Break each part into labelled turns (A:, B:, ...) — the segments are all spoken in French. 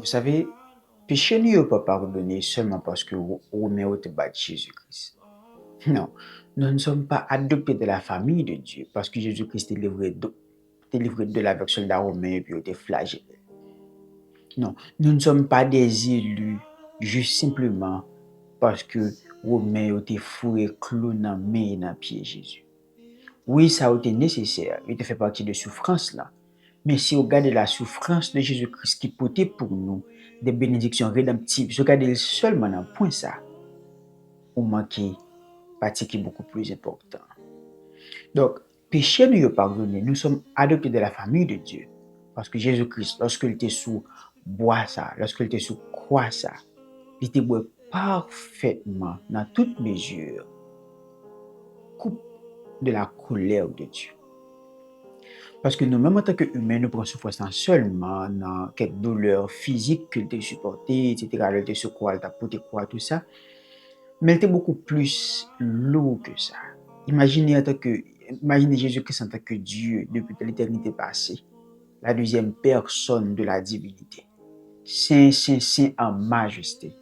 A: Vous savez, péché n'est pas pardonné seulement parce que Romain au battu Jésus-Christ. Non, nous ne sommes pas adoptés de la famille de Dieu parce que Jésus-Christ est délivré de la avec soldat romain et puis il était flagellé. Non, nous ne sommes pas des élus juste simplement parce que Romain a été fourré clou dans main et dans pied Jésus. Oui, ça a été nécessaire, il fait partie de souffrance là. Mais si vous regardez la souffrance de Jésus-Christ qui portait pour nous des bénédictions rédemptives, si vous regardez seulement dans le point ça, vous manquez partie qui est beaucoup plus important. Donc, péché nous est pardonné, nous sommes adoptés de la famille de Dieu. Parce que Jésus-Christ, lorsqu'il était sous bois ça, lorsqu'il était sous croix ça, il était parfaitement, dans toute mesure, coupe de la colère de Dieu. Parce que nous-mêmes, en tant qu'humains, nous prenons souffrance seulement dans quelques douleurs physiques qu'il t'a supporté, etc. Il t'a secoué, il t'a porté quoi, tout ça. Mais il était beaucoup plus lourd que ça. Imaginez Jésus-Christ en tant que Dieu depuis l'éternité passée, la deuxième personne de la divinité. Saint, saint, saint en majesté.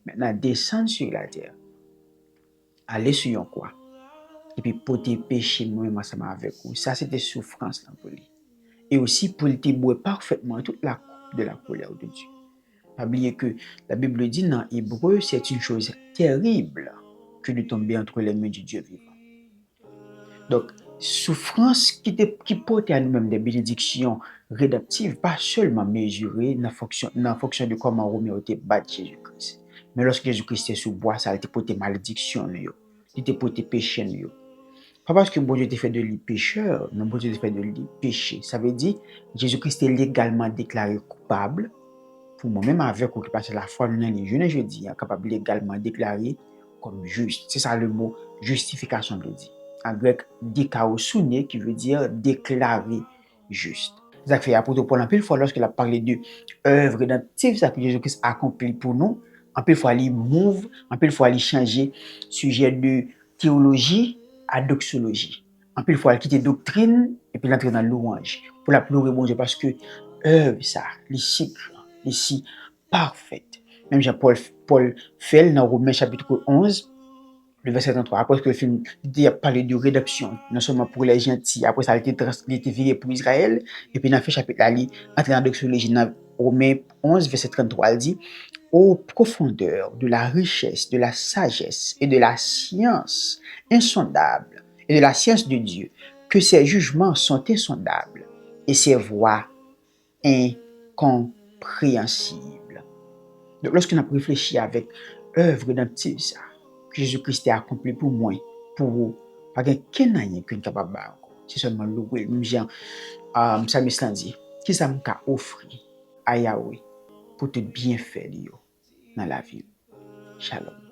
A: Maintenant, descendre sur la terre, aller sur un croix, et puis porter péché moi-même ensemble avec vous. Ça, c'était souffrance pour lui. Et aussi pour te boire parfaitement toute la coupe de la colère de Dieu. Pas oublier que la Bible dit dans Hébreu, c'est une chose terrible que de tomber entre les mains du Dieu vivant. Donc, souffrance qui porte à nous-mêmes des bénédictions rédemptives, pas seulement mesurées en fonction de comment Romain était battu Jésus-Christ. Mais lorsque Jésus-Christ était sous bois, ça a été porté malédiction, il était porté péché. Pas parce que bon Dieu était fait de lui pécheur, mais bon Dieu était fait de lui péché. Ça veut dire Jésus-Christ est légalement déclaré coupable. Pour moi-même, avec ou qui passe la foi, je ne dis, capable légalement déclaré comme juste. C'est ça le mot justification veut dire. En grec, dikaosune, qui veut dire déclaré juste. Ça fait apôtre Paul en pile fois lorsqu'il a parlé de œuvre rédemptive, ça que Jésus-Christ a accompli pour nous. En pile fois, il move, en pile fois, il change sujet de théologie à doxologie. En pile fois, il quitte doctrine et puis il entre dans la louange. Pour la pleurer, bon Dieu, parce que œuvre, ça, les cycles, ici parfaite. Même Paul fait dans Romains chapitre 11, le verset 33, après que le film a parlé de rédemption, non seulement pour les gentils, après ça a été viré pour Israël, et puis dans le chapitre là, il entre dans la doxologie, dans Romains 11, verset 33, il dit, ô profondeur de la richesse, de la sagesse et de la science insondable, et de la science de Dieu, que ses jugements sont insondables, et ses voies incompréhensibles. Donc, lorsqu'on a réfléchi avec œuvre rédemptive, ça, que Jésus-Christ a accompli pour moi, pour vous, pas qu'un rien qu'on est capable de faire. C'est seulement louer, même Jean, Psalmiste l'a dit, qui ça m'a offert à Yahweh pour te bien faire dans la vie. Shalom.